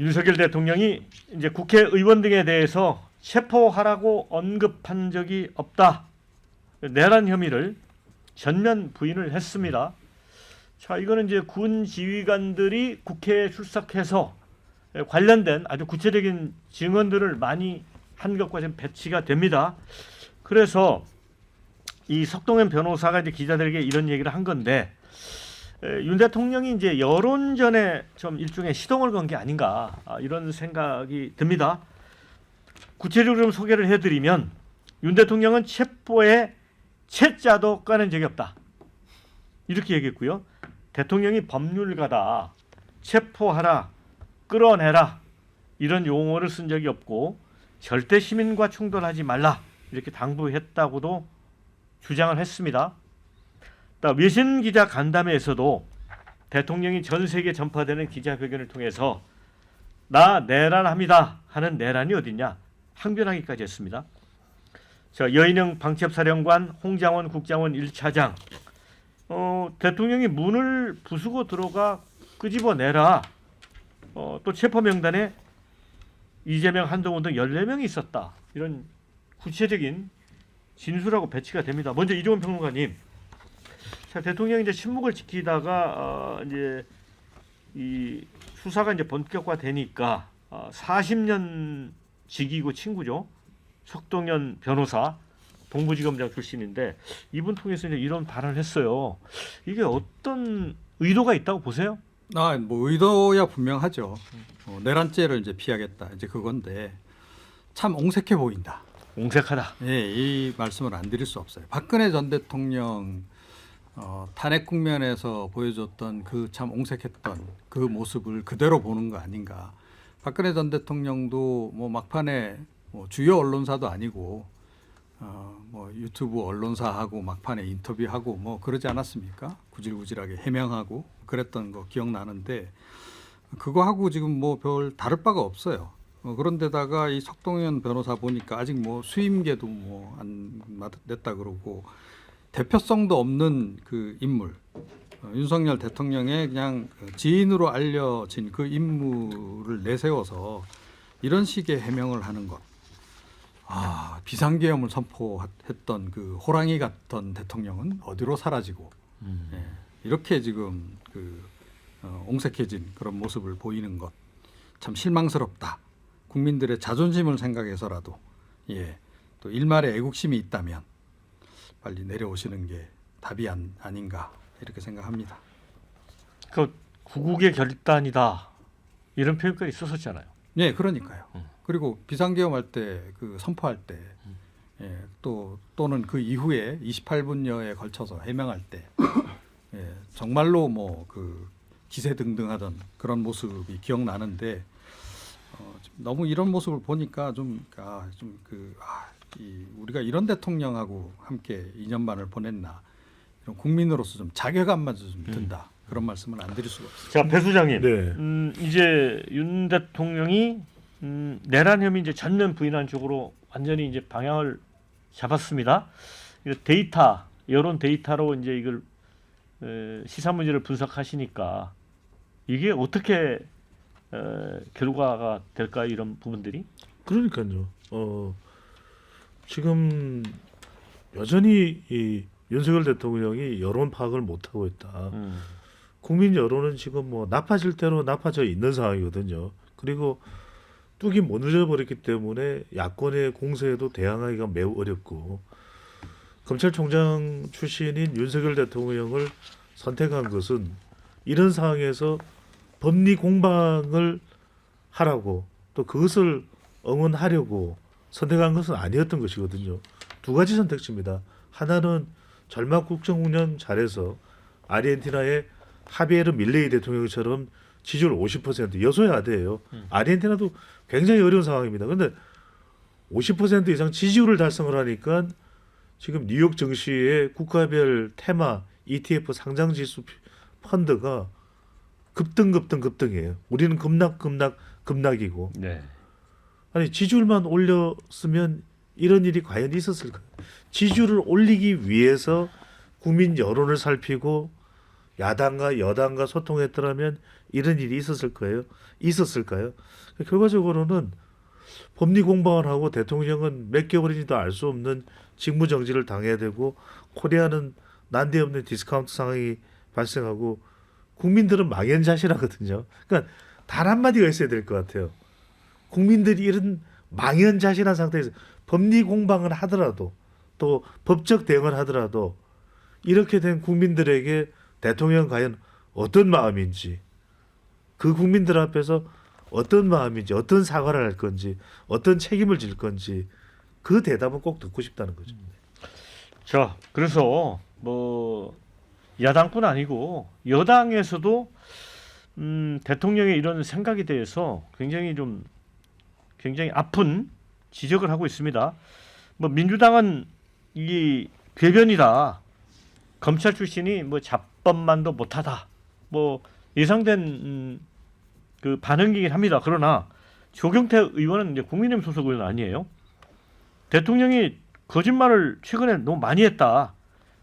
윤석열 대통령이 이제 국회의원 등에 대해서 체포하라고 언급한 적이 없다. 내란 혐의를 전면 부인을 했습니다. 자, 이거는 이제 군 지휘관들이 국회에 출석해서 관련된 아주 구체적인 증언들을 많이 한 것과 좀 배치가 됩니다. 그래서 이 석동현 변호사가 이제 기자들에게 이런 얘기를 한 건데, 윤 대통령이 이제 여론전에 좀 일종의 시동을 건 게 아닌가, 이런 생각이 듭니다. 구체적으로 좀 소개를 해드리면, 윤 대통령은 체포에 채자도 꺼낸 적이 없다, 이렇게 얘기했고요. 대통령이 법률가다, 체포하라, 끌어내라, 이런 용어를 쓴 적이 없고 절대 시민과 충돌하지 말라, 이렇게 당부했다고도 주장을 했습니다. 외신 기자 간담회에서도 대통령이 전 세계에 전파되는 기자회견을 통해서 나 내란합니다 하는 내란이 어딨냐 항변하기까지 했습니다. 자, 여인영 방첩사령관, 홍장원 국장원 1차장, 대통령이 문을 부수고 들어가 끄집어내라, 또 체포 명단에 이재명, 한동훈 등 14명이 있었다, 이런 구체적인 진술하고 배치가 됩니다. 먼저 이종원 평론가님, 자, 대통령이 이제 침묵을 지키다가 이제 이 수사가 이제 본격화되니까 40년 직이고 친구죠. 석동현 변호사, 동부지검장 출신인데 이분 통해서 이제 이런 발언을 했어요. 이게 어떤 의도가 있다고 보세요? 뭐 의도야 분명하죠. 내란죄를 이제 피하겠다, 이제 그건데 참 옹색해 보인다. 옹색하다. 예, 이 말씀을 안 드릴 수 없어요. 박근혜 전 대통령 탄핵 국면에서 보여줬던 그 참 옹색했던 그 모습을 그대로 보는 거 아닌가. 박근혜 전 대통령도 뭐 막판에 뭐 주요 언론사도 아니고 뭐 유튜브 언론사하고 막판에 인터뷰하고 뭐 그러지 않았습니까? 구질구질하게 해명하고 그랬던 거 기억나는데, 그거하고 지금 뭐 별 다를 바가 없어요. 그런데다가 이 석동현 변호사 보니까 아직 뭐 수임계도 뭐 안 냈다 그러고 대표성도 없는 그 인물, 윤석열 대통령의 그냥 지인으로 알려진 그 인물을 내세워서 이런 식의 해명을 하는 것. 비상계엄을 선포했던 그 호랑이 같던 대통령은 어디로 사라지고, 예, 이렇게 지금 그 옹색해진 그런 모습을 보이는 것 참 실망스럽다. 국민들의 자존심을 생각해서라도, 예, 또 일말의 애국심이 있다면 빨리 내려오시는 게 답이 아닌가, 이렇게 생각합니다. 그 구국의 결단이다, 이런 표현까지 있었잖아요. 네, 그러니까요. 그리고 비상계엄할 때, 그 선포할 때, 예, 또는 그 이후에 28분여에 걸쳐서 해명할 때, 예, 정말로 뭐 그 기세등등하던 그런 모습이 기억나는데, 너무 이런 모습을 보니까 우리가 이런 대통령하고 함께 2년 반을 보냈나, 이런 국민으로서 좀 자괴감마저 좀 든다. 그런 말씀을 안 드릴 수가 없어요. 자, 배 수장님, 네. 이제 윤 대통령이 내란 혐의 이제 전면 부인한 쪽으로 완전히 이제 방향을 잡았습니다. 데이터, 여론 데이터로 이제 이걸 시사 문제를 분석하시니까 이게 어떻게 결과가 될까요? 이런 부분들이? 그러니까요. 지금 여전히 이 윤석열 대통령이 여론 파악을 못하고 있다. 국민 여론은 지금 뭐 나빠질 대로 나빠져 있는 상황이거든요. 그리고 뚝이 무너져 버렸기 때문에 야권의 공세에도 대항하기가 매우 어렵고, 검찰총장 출신인 윤석열 대통령을 선택한 것은 이런 상황에서 법리 공방을 하라고, 또 그것을 응원하려고 선택한 것은 아니었던 것이거든요. 두 가지 선택지입니다. 하나는 절막 국정 운영 잘해서 아르헨티나의 하비에르 밀레이 대통령처럼 지지율 50%, 여소야대예요. 아르헨티나도 굉장히 어려운 상황입니다. 그런데 50% 이상 지지율을 달성을 하니까 지금 뉴욕 증시의 국가별 테마 ETF 상장지수 펀드가 급등이에요. 우리는 급락이고. 네. 아니, 지지율만 올렸으면 이런 일이 과연 있었을까요? 지지율을 올리기 위해서 국민 여론을 살피고 야당과 여당과 소통했더라면 이런 일이 있었을까요? 결과적으로는 법리 공방을 하고 대통령은 몇 개월인지도 알 수 없는 직무 정지를 당해야 되고 코리아는 난데없는 디스카운트 상황이 발생하고 국민들은 망연자실하거든요. 그러니까 단 한마디가 있어야 될 것 같아요. 국민들이 이런 망연자실한 상태에서 법리 공방을 하더라도 또 법적 대응을 하더라도 이렇게 된 국민들에게 대통령 과연 어떤 마음인지 그 국민들 앞에서 어떤 마음인지 어떤 사과를 할 건지 어떤 책임을 질 건지 그 대답은 꼭 듣고 싶다는 거죠. 자, 그래서 뭐 야당뿐 아니고 여당에서도 대통령의 이런 생각에 대해서 굉장히 아픈 지적을 하고 있습니다. 뭐 민주당은 이 궤변이다. 검찰 출신이 뭐 잡범만도 못하다. 뭐 예상된 그 반응이긴 합니다. 그러나 조경태 의원은 이제 국민의힘 소속 의원 아니에요. 대통령이 거짓말을 최근에 너무 많이 했다.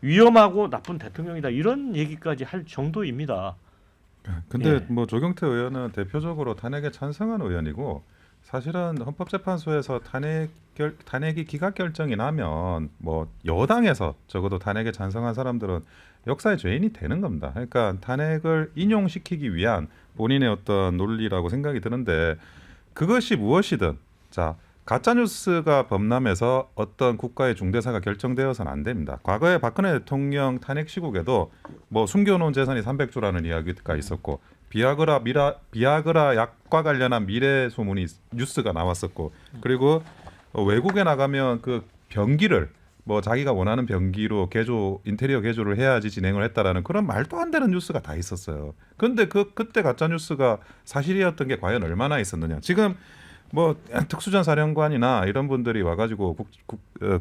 위험하고 나쁜 대통령이다. 이런 얘기까지 할 정도입니다. 근데 예. 뭐 조경태 의원은 대표적으로 탄핵에 찬성한 의원이고 사실은 헌법재판소에서 탄핵이 기각 결정이 나면 뭐 여당에서 적어도 탄핵에 찬성한 사람들은 역사의 죄인이 되는 겁니다. 그러니까 탄핵을 인용시키기 위한 본인의 어떤 논리라고 생각이 드는데 그것이 무엇이든 자 가짜뉴스가 범람해서 어떤 국가의 중대사가 결정되어서는 안 됩니다. 과거에 박근혜 대통령 탄핵 시국에도 뭐 숨겨놓은 재산이 300조라는 이야기가 있었고 비아그라 약과 관련한 미래 소문이 뉴스가 나왔었고 그리고 외국에 나가면 그 병기를 뭐 자기가 원하는 병기로 인테리어 개조를 해야지 진행을 했다라는 그런 말도 안 되는 뉴스가 다 있었어요. 그런데 그때 가짜 뉴스가 사실이었던 게 과연 얼마나 있었느냐. 지금 뭐 특수전 사령관이나 이런 분들이 와가지고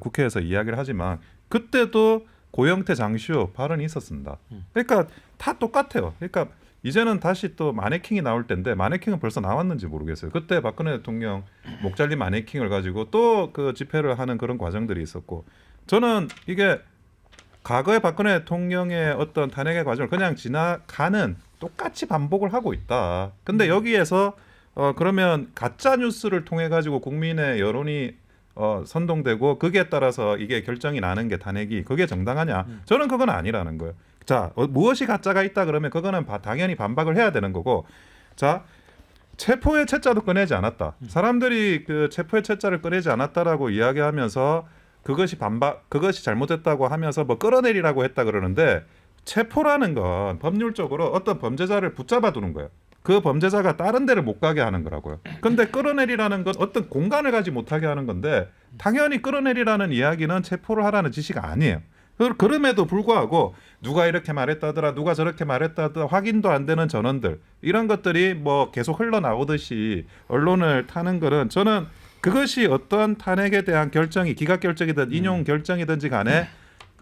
국회에서 이야기를 하지만 그때도 고영태, 장시호 발언이 있었습니다. 그러니까 다 똑같아요. 그러니까 이제는 다시 또 마네킹이 나올 텐데 마네킹은 벌써 나왔는지 모르겠어요. 그때 박근혜 대통령 목 잘린 마네킹을 가지고 또 그 집회를 하는 그런 과정들이 있었고 저는 이게 과거의 박근혜 대통령의 어떤 탄핵의 과정을 그냥 지나가는 똑같이 반복을 하고 있다. 근데 여기에서 그러면 가짜 뉴스를 통해 가지고 국민의 여론이 선동되고 거기에 따라서 이게 결정이 나는 게 탄핵이 그게 정당하냐? 저는 그건 아니라는 거예요. 자, 무엇이 가짜가 있다 그러면 그거는 당연히 반박을 해야 되는 거고. 자, 체포의 채자도 꺼내지 않았다. 사람들이 그 체포의 채자를 꺼내지 않았다라고 이야기하면서 그것이 잘못됐다고 하면서 뭐 끌어내리라고 했다 그러는데 체포라는 건 법률적으로 어떤 범죄자를 붙잡아 두는 거예요. 그 범죄자가 다른 데를 못 가게 하는 거라고요. 근데 끌어내리라는 건 어떤 공간을 가지 못하게 하는 건데 당연히 끌어내리라는 이야기는 체포를 하라는 지시가 아니에요. 그럼에도 불구하고 누가 이렇게 말했다더라 누가 저렇게 말했다더라 확인도 안 되는 전원들 이런 것들이 뭐 계속 흘러나오듯이 언론을 타는 거는 저는 그것이 어떤 탄핵에 대한 결정이 기각 결정이든 인용 결정이든지 간에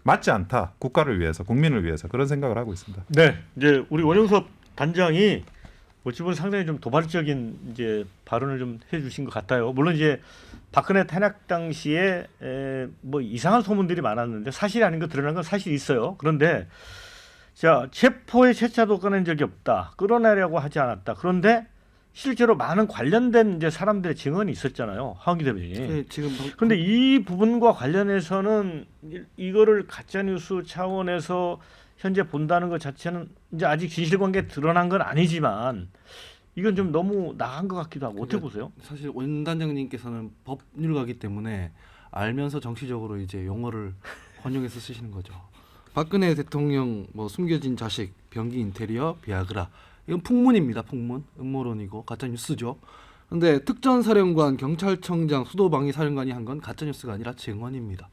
맞지 않다. 국가를 위해서 국민을 위해서 그런 생각을 하고 있습니다. 네, 이제 우리 원영섭 단장이 어찌 보면 상당히 좀 도발적인 이제 발언을 좀 해주신 것 같아요. 물론 이제 박근혜 탄핵 당시에 뭐 이상한 소문들이 많았는데 사실이 아닌 거 드러난 건 사실이 있어요. 그런데 자 체포의 채자도 꺼낸 적이 없다. 끌어내려고 하지 않았다. 그런데 실제로 많은 관련된 이제 사람들의 증언이 있었잖아요. 하원기 대변인이. 네, 지금 그런데 이 부분과 관련해서는 이거를 가짜 뉴스 차원에서 현재 본다는 것 자체는 이제 아직 진실관계 드러난 건 아니지만 이건 좀 너무 나간 것 같기도 하고 어떻게 보세요? 사실 원단장님께서는 법률가기 때문에 알면서 정치적으로 이제 용어를 혼용해서 쓰시는 거죠. 박근혜 대통령 뭐 숨겨진 자식, 병기 인테리어, 비아그라 이건 풍문입니다. 풍문, 음모론이고 가짜 뉴스죠. 근데 특전사령관, 경찰청장, 수도방위사령관이 한 건 가짜 뉴스가 아니라 증언입니다.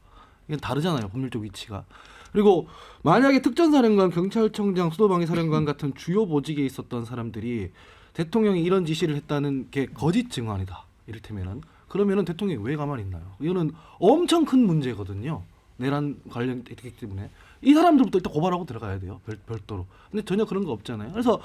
이건 다르잖아요. 법률적 위치가. 그리고 만약에 특전사령관, 경찰청장, 수도방위사령관 같은 주요 보직에 있었던 사람들이 대통령이 이런 지시를 했다는 게 거짓 증언이다. 이를테면은 그러면은 대통령이 왜 가만히 있나요? 이거는 엄청 큰 문제거든요. 내란 관련되기 때문에 이 사람들부터 일단 고발하고 들어가야 돼요. 별도로. 근데 전혀 그런 거 없잖아요. 그래서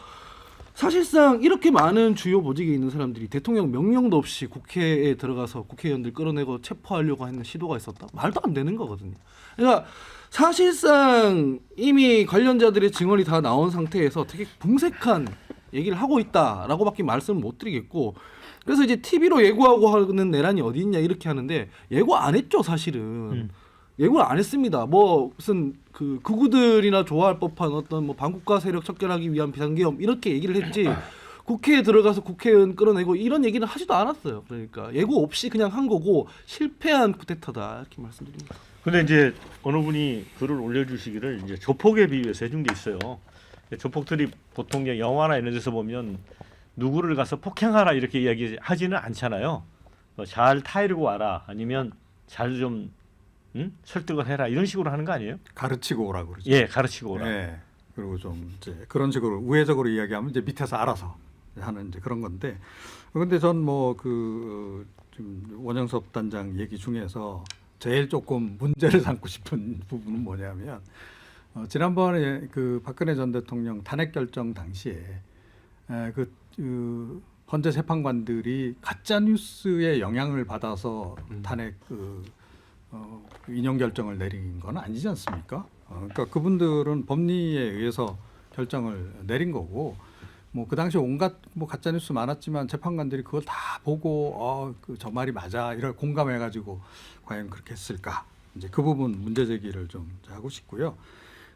사실상 이렇게 많은 주요 보직에 있는 사람들이 대통령 명령도 없이 국회에 들어가서 국회의원들 끌어내고 체포하려고 하는 시도가 있었다? 말도 안 되는 거거든요. 그러니까 사실상 이미 관련자들의 증언이 다 나온 상태에서 되게 궁색한 얘기를 하고 있다라고밖에 말씀을 못 드리겠고, 그래서 이제 TV로 예고하고 하는 내란이 어디 있냐 이렇게 하는데 예고 안 했죠 사실은. 예고를 안 했습니다. 뭐 무슨 그 극우들이나 좋아할 법한 어떤 뭐 반국가 세력 척결하기 위한 비상계엄 이렇게 얘기를 했지 국회에 들어가서 국회의원 끌어내고 이런 얘기는 하지도 않았어요. 그러니까 예고 없이 그냥 한 거고 실패한 쿠데타다 이렇게 말씀드립니다. 근데 이제 어느 분이 글을 올려주시기를 이제 조폭에 비유해서 해준 게 있어요. 조폭들이 보통 영화나 이런 데서 보면 누구를 가서 폭행하라 이렇게 이야기하지는 않잖아요. 잘 타이르고 와라 아니면 잘 좀 설득을 해라 이런 식으로 하는 거 아니에요? 가르치고 오라고 그러죠. 예, 가르치고 오라. 예. 그리고 좀 이제 그런 식으로 우회적으로 이야기하면 이제 밑에서 알아서 하는 이제 그런 건데, 근데 전 뭐 그 지금 원영섭 단장 얘기 중에서 제일 조금 문제를 삼고 싶은 부분은 뭐냐면 지난번에 그 박근혜 전 대통령 탄핵 결정 당시에 그 헌재 재판관들이 가짜 뉴스의 영향을 받아서 탄핵 인용 결정을 내린 건 아니지 않습니까? 그러니까 그분들은 법리에 의해서 결정을 내린 거고, 뭐 그 당시 온갖 뭐 가짜 뉴스 많았지만 재판관들이 그걸 다 보고 저 말이 맞아 이걸 공감해가지고 과연 그렇게 했을까? 이제 그 부분 문제 제기를 좀 하고 싶고요.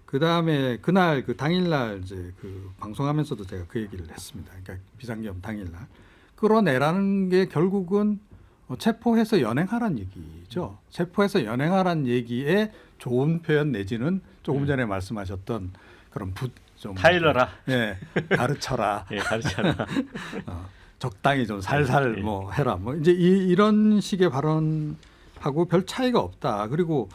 그 다음에 그날 그 당일날 이제 그 방송하면서도 제가 그 얘기를 했습니다. 그러니까 비상계엄 당일날 끌어내라는 게 결국은 체포해서 연행하란 얘기죠. 체포해서 연행하란 얘기에 좋은 표현 내지는 조금 전에 말씀하셨던 그런 좀 타일러라. 예, 가르쳐라. 예, 가르쳐라. 적당히 좀 살살 뭐 해라. 뭐 이제 이런 식의 발언하고 별 차이가 없다. 그리고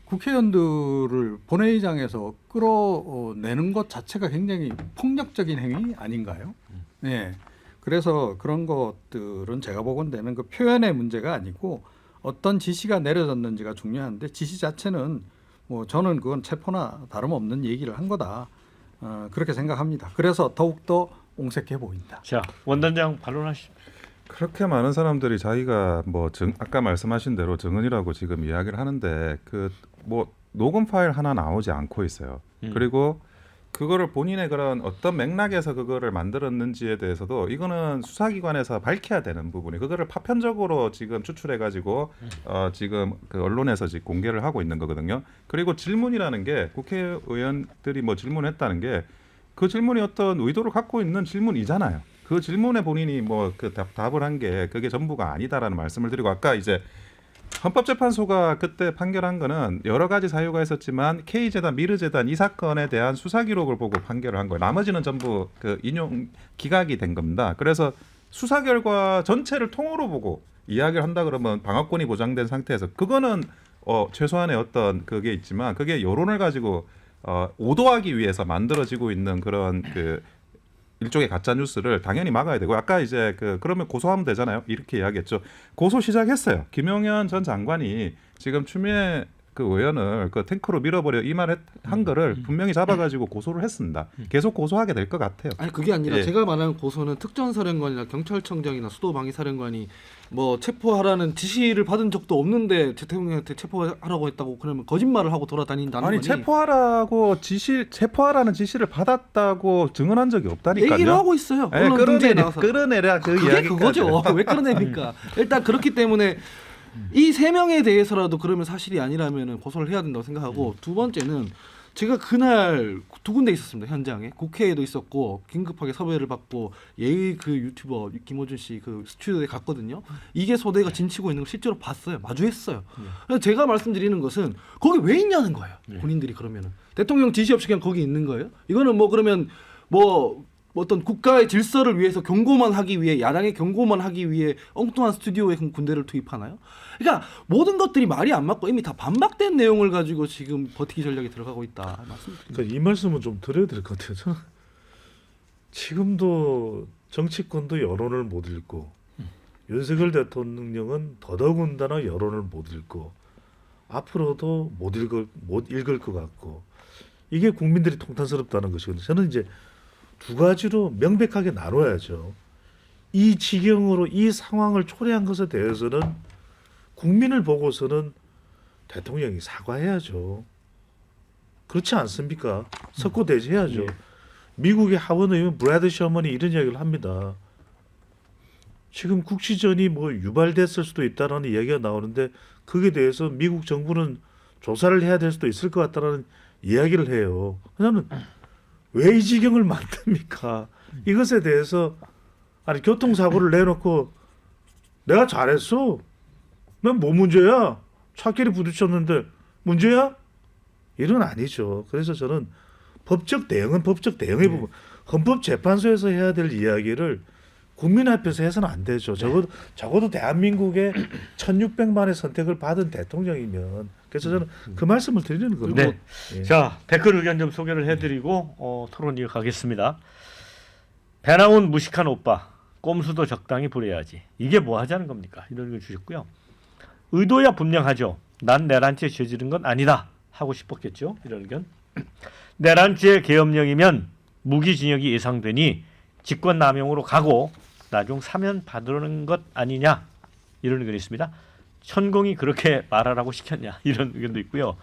국회의원들을 본회의장에서 끌어내는 것 자체가 굉장히 폭력적인 행위 아닌가요? 네. 그래서 그런 것들은 제가 보건대는 그 표현의 문제가 아니고 어떤 지시가 내려졌는지가 중요한데, 지시 자체는 뭐 저는 그건 체포나 다름없는 얘기를 한 거다. 그렇게 생각합니다. 그래서 더욱더 옹색해 보인다. 자, 원단장 반론하시죠. 그렇게 많은 사람들이 자기가 뭐 아까 말씀하신 대로 증언이라고 지금 이야기를 하는데 그 뭐 녹음 파일 하나 나오지 않고 있어요. 그리고 그거를 본인의 그런 어떤 맥락에서 그거를 만들었는지에 대해서도 이거는 수사기관에서 밝혀야 되는 부분이, 그거를 파편적으로 지금 추출해가지고 지금 그 언론에서 지금 공개를 하고 있는 거거든요. 그리고 질문이라는 게 국회의원들이 뭐 질문했다는 게 그 질문이 어떤 의도를 갖고 있는 질문이잖아요. 그 질문에 본인이 뭐 그 답을 한 게 그게 전부가 아니다라는 말씀을 드리고, 아까 이제 헌법재판소가 그때 판결한 거는 여러 가지 사유가 있었지만 K재단, 미르재단 이 사건에 대한 수사 기록을 보고 판결을 한 거예요. 나머지는 전부 그 인용 기각이 된 겁니다. 그래서 수사 결과 전체를 통으로 보고 이야기를 한다 그러면 방어권이 보장된 상태에서 그거는 최소한의 어떤 그게 있지만, 그게 여론을 가지고 오도하기 위해서 만들어지고 있는 그런 그 일종의 가짜 뉴스를 당연히 막아야 되고, 아까 이제 그러면 고소하면 되잖아요. 이렇게 이야기했죠. 고소 시작했어요. 김용현 전 장관이 지금 추미애 그 의원을 그 탱크로 밀어버려 이 말 한 거를 분명히 잡아가지고 고소를 했습니다. 계속 고소하게 될 것 같아요. 아니 그게 아니라 예. 제가 말하는 고소는 특전사령관이나 경찰청장이나 수도방위사령관이 뭐 체포하라는 지시를 받은 적도 없는데 대통령한테 체포하라고 했다고 그러면 거짓말을 하고 돌아다닌다는 아니 거니. 체포하라는 지시를 받았다고 증언한 적이 없다니까요. 얘기를 하고 있어요. 예, 언론 등재에 나와서. 끌어내라 그 그게 이야기까지. 그거죠. 왜 끌어냅니까? 일단 그렇기 때문에 이 세 명에 대해서라도 그러면 사실이 아니라면 고소를 해야 된다고 생각하고, 두 번째는 제가 그날 두 군데 있었습니다. 현장에 국회에도 있었고 긴급하게 섭외를 받고 예의 그 유튜버 김호준 씨 그 스튜디오에 갔거든요. 이게 소대가 진치고 있는 걸 실제로 봤어요. 마주했어요. 그래서 제가 말씀드리는 것은 거기 왜 있냐는 거예요. 본인들이 그러면은 대통령 지시 없이 그냥 거기 있는 거예요. 이거는 뭐 그러면 뭐 어떤 국가의 질서를 위해서 경고만 하기 위해, 야당의 경고만 하기 위해 엉뚱한 스튜디오에 군대를 투입하나요? 그러니까 모든 것들이 말이 안 맞고 이미 다 반박된 내용을 가지고 지금 버티기 전략에 들어가고 있다 말씀드립니다. 그러니까 이 말씀은 좀 드려야 될 것 같아요. 저는 지금도 정치권도 여론을 못 읽고 윤석열 대통령은 더더군다나 여론을 못 읽고 앞으로도 못 읽을 것 같고, 이게 국민들이 통탄스럽다는 것이거든요. 저는 이제 두 가지로 명백하게 나눠야죠. 이 지경으로 이 상황을 초래한 것에 대해서는 국민을 보고서는 대통령이 사과해야죠. 그렇지 않습니까? 석고대죄해야죠. 예. 미국의 하원 의원 브래드 셔먼이 이런 이야기를 합니다. 지금 국시전이 뭐 유발됐을 수도 있다라는 이야기가 나오는데 거기에 대해서 미국 정부는 조사를 해야 될 수도 있을 것 같다라는 이야기를 해요. 저는 왜 이 지경을 만듭니까? 이것에 대해서 아니 교통사고를 내놓고 내가 잘했어. 난 뭐 문제야? 차끼리 부딪혔는데 문제야? 이건 아니죠. 그래서 저는 법적 대응은 법적 대응의 부분. 헌법재판소에서 해야 될 이야기를 국민 앞에서 해서는 안 되죠. 적어도 대한민국의 1600만의 선택을 받은 대통령이면 그래서 저는 그 말씀을 드리는 겁니다. 네. 예. 자, 댓글 의견 좀 소개를 해드리고 토론 이어가겠습니다. 배 나온 무식한 오빠, 꼼수도 적당히 부려야지. 이게 뭐 하자는 겁니까? 이런 걸 주셨고요. 의도야 분명하죠. 난 내란죄 저지른 건 아니다 하고 싶었겠죠. 이런 의견. 내란죄 계엄령이면 무기징역이 예상되니 직권남용으로 가고 나중 사면 받으려는 것 아니냐. 이런 의견이 있습니다. 천공이 그렇게 말하라고 시켰냐. 이런 의견도 있고요.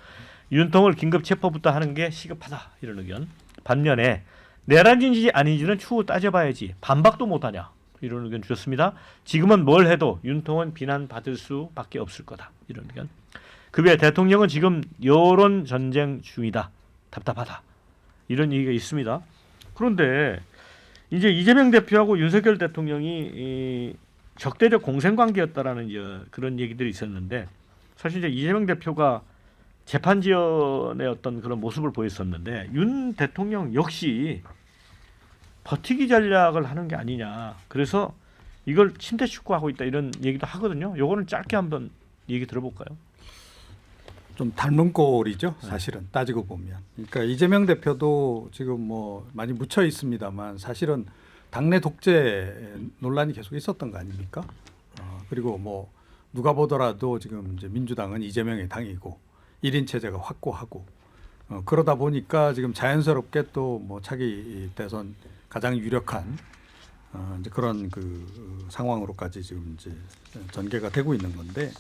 윤통을 긴급 체포부터 하는 게 시급하다. 이런 의견. 반면에 내란인지 아닌지는 추후 따져봐야지. 반박도 못하냐. 이런 의견 주셨습니다. 지금은 뭘 해도 윤통은 비난받을 수밖에 없을 거다. 이런 의견. 그 외에 대통령은 지금 여론 전쟁 중이다. 답답하다. 이런 얘기가 있습니다. 그런데 이제 이재명 대표하고 윤석열 대통령이 이 적대적 공생관계였다라는 이제 그런 얘기들이 있었는데 사실 이제 이재명 대표가 재판지연의 어떤 그런 모습을 보였었는데 윤 대통령 역시 버티기 전략을 하는 게 아니냐. 그래서 이걸 침대 축구하고 있다 이런 얘기도 하거든요. 요거는 짧게 한번 얘기 들어볼까요? 좀 닮은 꼴이죠. 사실은 따지고 보면. 그러니까 이재명 대표도 지금 뭐 많이 묻혀 있습니다만 사실은 당내 독재 논란이 계속 있었던 거 아닙니까? 그리고 뭐 누가 보더라도 지금 이제 민주당은 이재명의 당이고 1인 체제가 확고하고 그러다 보니까 지금 자연스럽게 또 뭐 차기 대선 가장 유력한 이제 그런 그 상황으로까지 지금 이제 전개가 되고 있는 건데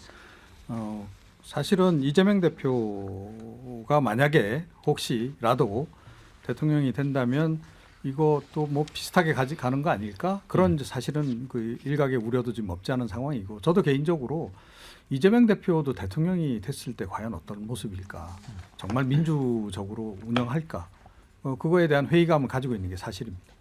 사실은 이재명 대표가 만약에 혹시라도 대통령이 된다면 이것도 뭐 비슷하게 가는 거 아닐까? 그런 이제 사실은 그 일각의 우려도 지금 없지 않은 상황이고 저도 개인적으로 이재명 대표도 대통령이 됐을 때 과연 어떤 모습일까? 정말 민주적으로 운영할까? 그거에 대한 회의감을 가지고 있는 게 사실입니다.